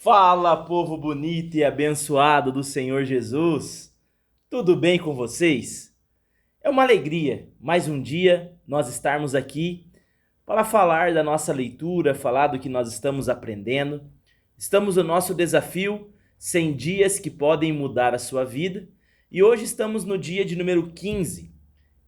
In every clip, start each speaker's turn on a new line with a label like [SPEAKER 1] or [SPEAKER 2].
[SPEAKER 1] Fala, povo bonito e abençoado do Senhor Jesus. Tudo bem com vocês? É uma alegria, mais um dia, nós estarmos aqui para falar da nossa leitura, falar do que nós estamos aprendendo. Estamos no nosso desafio 100 dias que podem mudar a sua vida. E hoje estamos no dia de número 15.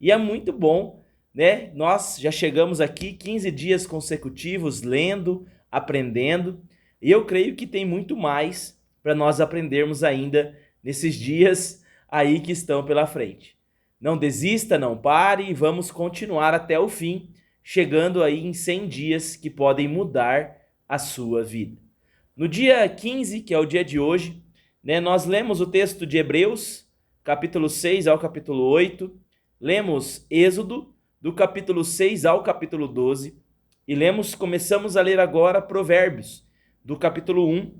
[SPEAKER 1] E é muito bom, né? Nós já chegamos aqui 15 dias consecutivos lendo, aprendendo. E eu creio que tem muito mais para nós aprendermos ainda nesses dias aí que estão pela frente. Não desista, não pare e vamos continuar até o fim, chegando aí em 100 dias que podem mudar a sua vida. No dia 15, que é o dia de hoje, né, nós lemos o texto de Hebreus, capítulo 6 ao capítulo 8, lemos Êxodo, do capítulo 6 ao capítulo 12, e começamos a ler agora Provérbios, do capítulo 1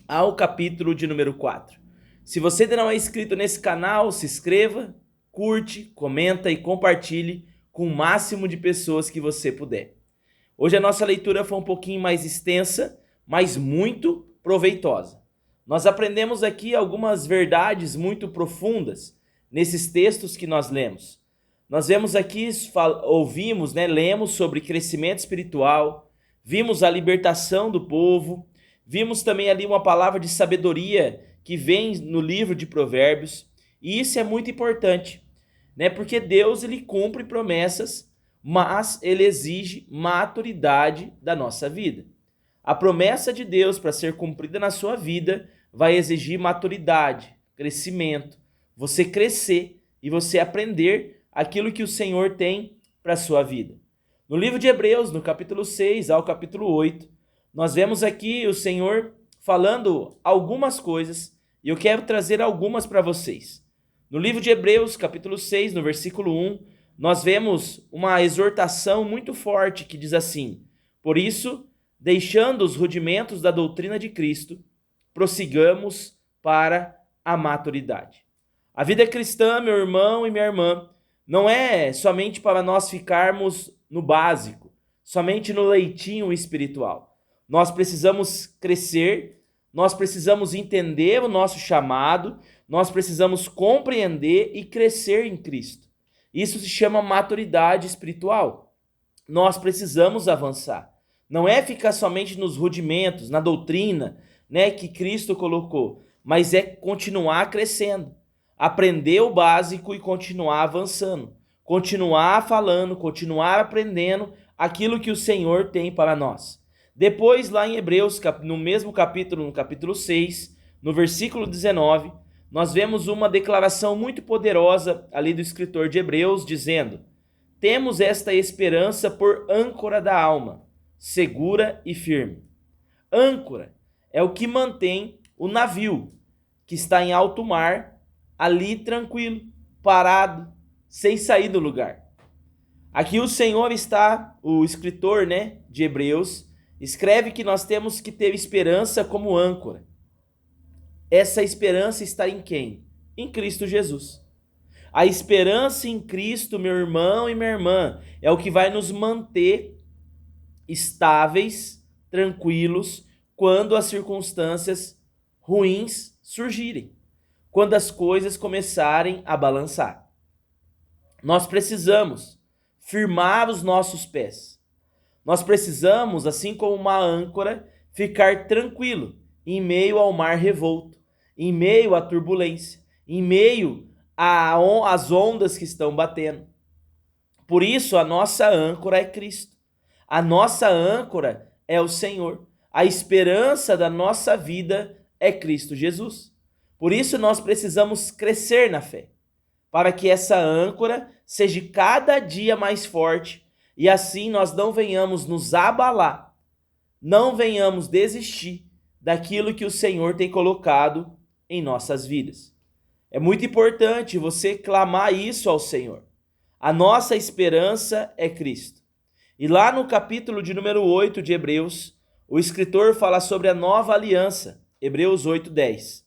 [SPEAKER 1] ao capítulo de número 4. Se você ainda não é inscrito nesse canal, se inscreva, curte, comenta e compartilhe com o máximo de pessoas que você puder. Hoje a nossa leitura foi um pouquinho mais extensa, mas muito proveitosa. Nós aprendemos aqui algumas verdades muito profundas nesses textos que nós lemos. Nós vemos aqui, ouvimos, lemos sobre crescimento espiritual, vimos a libertação do povo, vimos também ali uma palavra de sabedoria que vem no livro de Provérbios, e isso é muito importante, porque Deus ele cumpre promessas, mas ele exige maturidade da nossa vida. A promessa de Deus para ser cumprida na sua vida vai exigir maturidade, crescimento, você crescer e você aprender aquilo que o Senhor tem para a sua vida. No livro de Hebreus, no capítulo 6 ao capítulo 8, nós vemos aqui o Senhor falando algumas coisas e eu quero trazer algumas para vocês. No livro de Hebreus, capítulo 6, no versículo 1, nós vemos uma exortação muito forte que diz assim: por isso, deixando os rudimentos da doutrina de Cristo, prossigamos para a maturidade. A vida cristã, meu irmão e minha irmã, não é somente para nós ficarmos no básico, somente no leitinho espiritual. Nós precisamos crescer, nós precisamos entender o nosso chamado, nós precisamos compreender e crescer em Cristo. Isso se chama maturidade espiritual. Nós precisamos avançar. Não é ficar somente nos rudimentos, na doutrina, que Cristo colocou, mas é continuar crescendo, aprender o básico e continuar avançando, continuar falando, continuar aprendendo aquilo que o Senhor tem para nós. Depois, lá em Hebreus, no mesmo capítulo, no capítulo 6, no versículo 19, nós vemos uma declaração muito poderosa ali do escritor de Hebreus, dizendo: temos esta esperança por âncora da alma, segura e firme. Âncora é o que mantém o navio que está em alto mar ali tranquilo, parado, sem sair do lugar. Aqui o Senhor está, o escritor, de Hebreus, escreve que nós temos que ter esperança como âncora. Essa esperança está em quem? Em Cristo Jesus. A esperança em Cristo, meu irmão e minha irmã, é o que vai nos manter estáveis, tranquilos, quando as circunstâncias ruins surgirem, quando as coisas começarem a balançar. Nós precisamos firmar os nossos pés. Nós precisamos, assim como uma âncora, ficar tranquilo em meio ao mar revolto, em meio à turbulência, em meio às ondas que estão batendo. Por isso, a nossa âncora é Cristo. A nossa âncora é o Senhor. A esperança da nossa vida é Cristo Jesus. Por isso, nós precisamos crescer na fé, para que essa âncora seja cada dia mais forte e assim nós não venhamos nos abalar, não venhamos desistir daquilo que o Senhor tem colocado em nossas vidas. É muito importante você clamar isso ao Senhor. A nossa esperança é Cristo. E lá no capítulo de número 8 de Hebreus, o escritor fala sobre a nova aliança, Hebreus 8:10.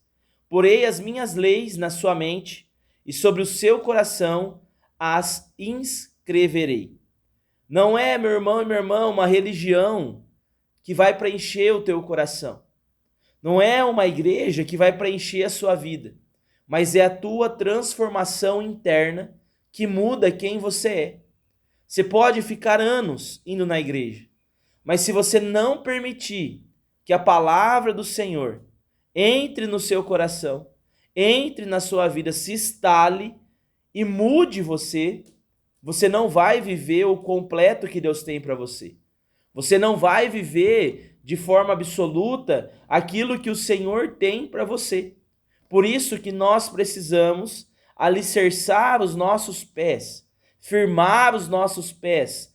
[SPEAKER 1] Porei as minhas leis na sua mente e sobre o seu coração as inscreverei. Não é, meu irmão e minha irmã, uma religião que vai preencher o teu coração. Não é uma igreja que vai preencher a sua vida, mas é a tua transformação interna que muda quem você é. Você pode ficar anos indo na igreja, mas se você não permitir que a palavra do Senhor entre no seu coração, entre na sua vida, se instale e mude você, você não vai viver o completo que Deus tem para você. Você não vai viver de forma absoluta aquilo que o Senhor tem para você. Por isso que nós precisamos alicerçar os nossos pés, firmar os nossos pés,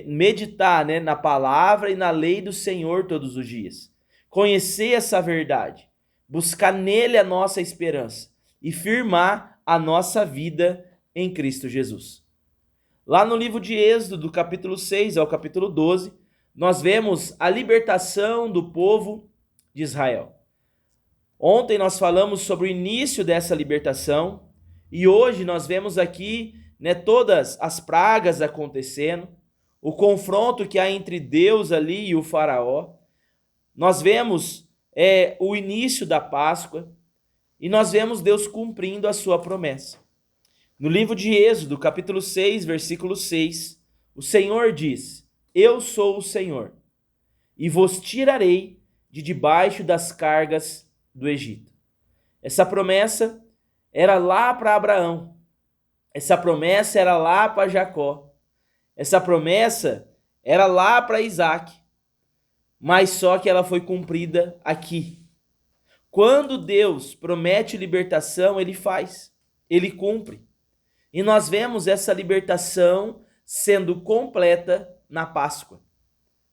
[SPEAKER 1] meditar, na palavra e na lei do Senhor todos os dias. Conhecer essa verdade, buscar nele a nossa esperança e firmar a nossa vida em Cristo Jesus. Lá no livro de Êxodo, do capítulo 6 ao capítulo 12, nós vemos a libertação do povo de Israel. Ontem nós falamos sobre o início dessa libertação e hoje nós vemos aqui, todas as pragas acontecendo, o confronto que há entre Deus ali e o faraó. Nós vemos o início da Páscoa e nós vemos Deus cumprindo a sua promessa. No livro de Êxodo, capítulo 6, versículo 6, o Senhor diz: Eu sou o Senhor, e vos tirarei de debaixo das cargas do Egito. Essa promessa era lá para Abraão, essa promessa era lá para Jacó, essa promessa era lá para Isaac, mas só que ela foi cumprida aqui. Quando Deus promete libertação, ele faz, ele cumpre. E nós vemos essa libertação sendo completa na Páscoa,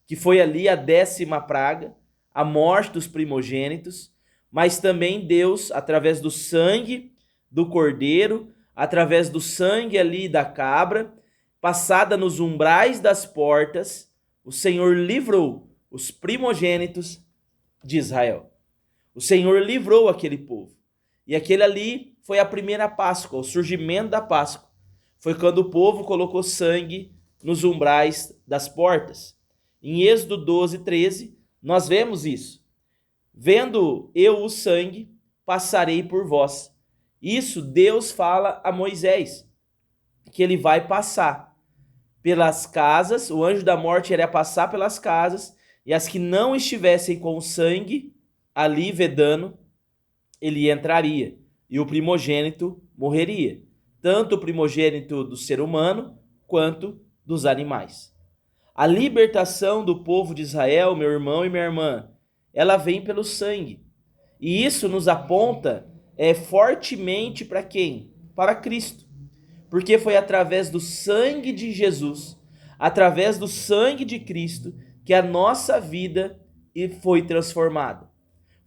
[SPEAKER 1] que foi ali a 10ª praga, a morte dos primogênitos, mas também Deus, através do sangue do cordeiro, através do sangue ali da cabra, passada nos umbrais das portas, o Senhor livrou os primogênitos de Israel. O Senhor livrou aquele povo. E aquele ali foi a primeira Páscoa, o surgimento da Páscoa. Foi quando o povo colocou sangue nos umbrais das portas. Em Êxodo 12, 13, nós vemos isso. Vendo eu o sangue, passarei por vós. Isso Deus fala a Moisés, que ele vai passar pelas casas, o anjo da morte iria passar pelas casas, e as que não estivessem com o sangue ali vedando, ele entraria, e o primogênito morreria. Tanto o primogênito do ser humano, quanto dos animais. A libertação do povo de Israel, meu irmão e minha irmã, ela vem pelo sangue. E isso nos aponta fortemente para quem? Para Cristo. Porque foi através do sangue de Jesus, através do sangue de Cristo, que a nossa vida foi transformada.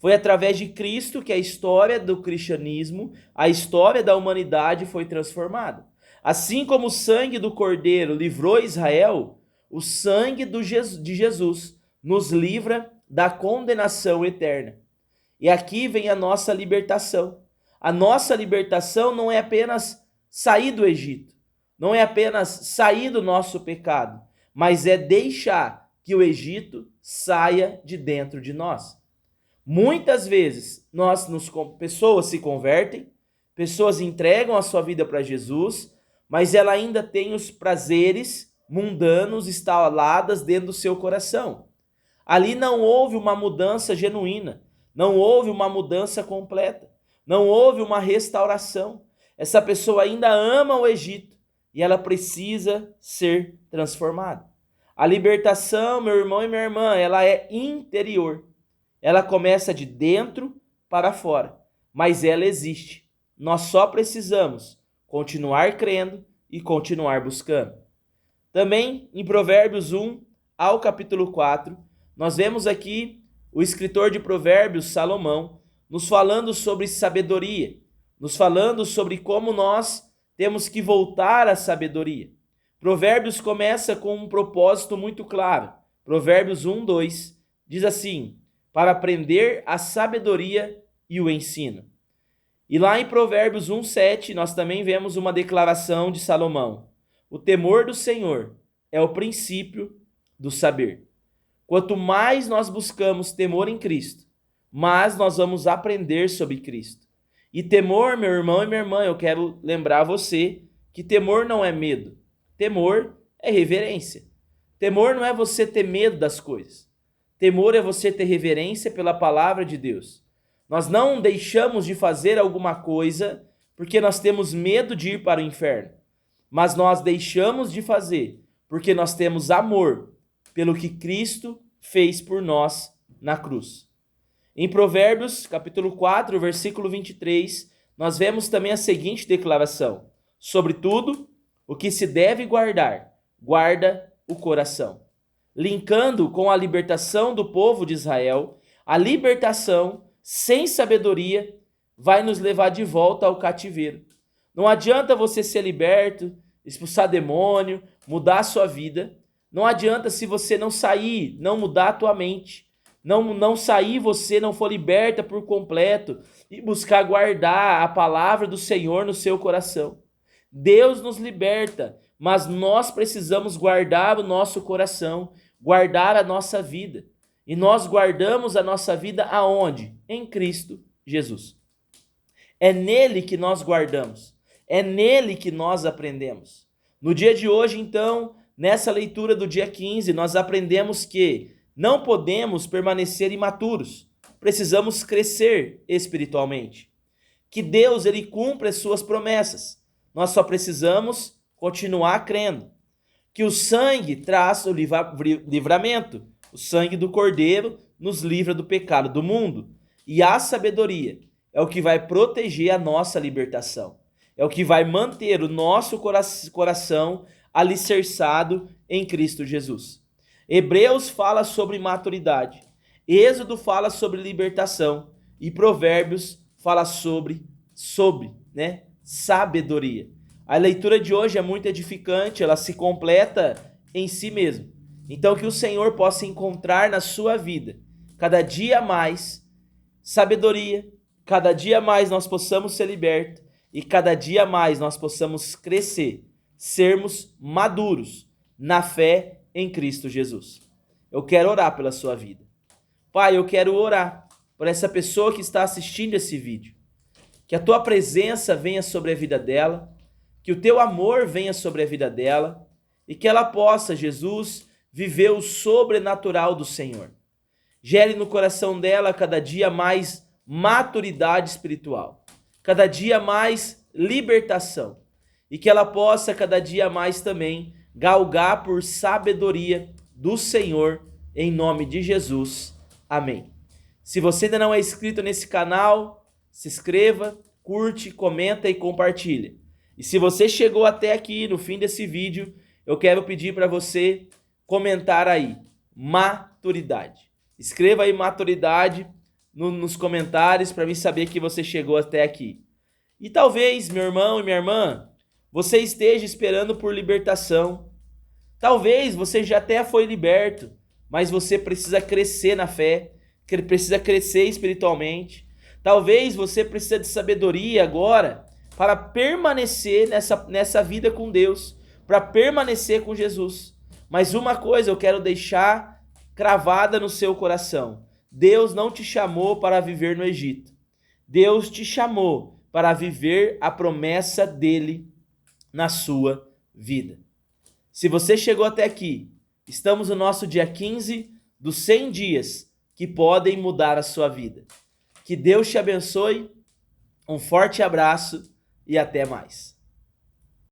[SPEAKER 1] Foi através de Cristo que a história do cristianismo, a história da humanidade foi transformada. Assim como o sangue do Cordeiro livrou Israel, o sangue de Jesus nos livra da condenação eterna. E aqui vem a nossa libertação. A nossa libertação não é apenas sair do Egito, não é apenas sair do nosso pecado, mas é deixar que o Egito saia de dentro de nós. Muitas vezes pessoas se convertem, pessoas entregam a sua vida para Jesus, mas ela ainda tem os prazeres mundanos instalados dentro do seu coração. Ali não houve uma mudança genuína, não houve uma mudança completa, não houve uma restauração. Essa pessoa ainda ama o Egito e ela precisa ser transformada. A libertação, meu irmão e minha irmã, ela é interior. Ela começa de dentro para fora, mas ela existe. Nós só precisamos continuar crendo e continuar buscando. Também em Provérbios 1 ao capítulo 4, nós vemos aqui o escritor de Provérbios, Salomão, nos falando sobre sabedoria, nos falando sobre como nós temos que voltar à sabedoria. Provérbios começa com um propósito muito claro. Provérbios 1, 2 diz assim: para aprender a sabedoria e o ensino. E lá em Provérbios 1, 7, nós também vemos uma declaração de Salomão: o temor do Senhor é o princípio do saber. Quanto mais nós buscamos temor em Cristo, mas nós vamos aprender sobre Cristo. E temor, meu irmão e minha irmã, eu quero lembrar você que temor não é medo. Temor é reverência. Temor não é você ter medo das coisas. Temor é você ter reverência pela palavra de Deus. Nós não deixamos de fazer alguma coisa porque nós temos medo de ir para o inferno, mas nós deixamos de fazer porque nós temos amor pelo que Cristo fez por nós na cruz. Em Provérbios, capítulo 4, versículo 23, nós vemos também a seguinte declaração: sobretudo, o que se deve guardar, guarda o coração. Linkando com a libertação do povo de Israel, a libertação sem sabedoria vai nos levar de volta ao cativeiro. Não adianta você ser liberto, expulsar demônio, mudar a sua vida. Não adianta se você não sair, não mudar a tua mente. Não sair, você não for liberta por completo e buscar guardar a palavra do Senhor no seu coração. Deus nos liberta, mas nós precisamos guardar o nosso coração, guardar a nossa vida. E nós guardamos a nossa vida aonde? Em Cristo Jesus. É nele que nós guardamos, é nele que nós aprendemos. No dia de hoje, então, nessa leitura do dia 15, nós aprendemos que não podemos permanecer imaturos, precisamos crescer espiritualmente. Que Deus ele cumpre as suas promessas, nós só precisamos continuar crendo. Que o sangue traz o livramento, o sangue do Cordeiro nos livra do pecado do mundo. E a sabedoria é o que vai proteger a nossa libertação, é o que vai manter o nosso coração alicerçado em Cristo Jesus. Hebreus fala sobre maturidade, Êxodo fala sobre libertação e Provérbios fala sobre sabedoria. A leitura de hoje é muito edificante, ela se completa em si mesma. Então que o Senhor possa encontrar na sua vida cada dia mais sabedoria, cada dia mais nós possamos ser libertos e cada dia mais nós possamos crescer, sermos maduros na fé em Cristo Jesus. Eu quero orar pela sua vida. Pai, eu quero orar por essa pessoa que está assistindo esse vídeo. Que a tua presença venha sobre a vida dela, que o teu amor venha sobre a vida dela e que ela possa, Jesus, viver o sobrenatural do Senhor. Gere no coração dela cada dia mais maturidade espiritual, cada dia mais libertação e que ela possa cada dia mais também galgar por sabedoria do Senhor, em nome de Jesus. Amém. Se você ainda não é inscrito nesse canal, se inscreva, curte, comenta e compartilha. E se você chegou até aqui no fim desse vídeo, eu quero pedir para você comentar aí, maturidade. Escreva aí maturidade nos comentários para mim saber que você chegou até aqui. E talvez, meu irmão e minha irmã, você esteja esperando por libertação. Talvez você já até foi liberto, mas você precisa crescer na fé, precisa crescer espiritualmente. Talvez você precisa de sabedoria agora para permanecer nessa vida com Deus, para permanecer com Jesus. Mas uma coisa eu quero deixar cravada no seu coração: Deus não te chamou para viver no Egito. Deus te chamou para viver a promessa dele na sua vida. Se você chegou até aqui, estamos no nosso dia 15 dos 100 dias que podem mudar a sua vida. Que Deus te abençoe, um forte abraço e até mais.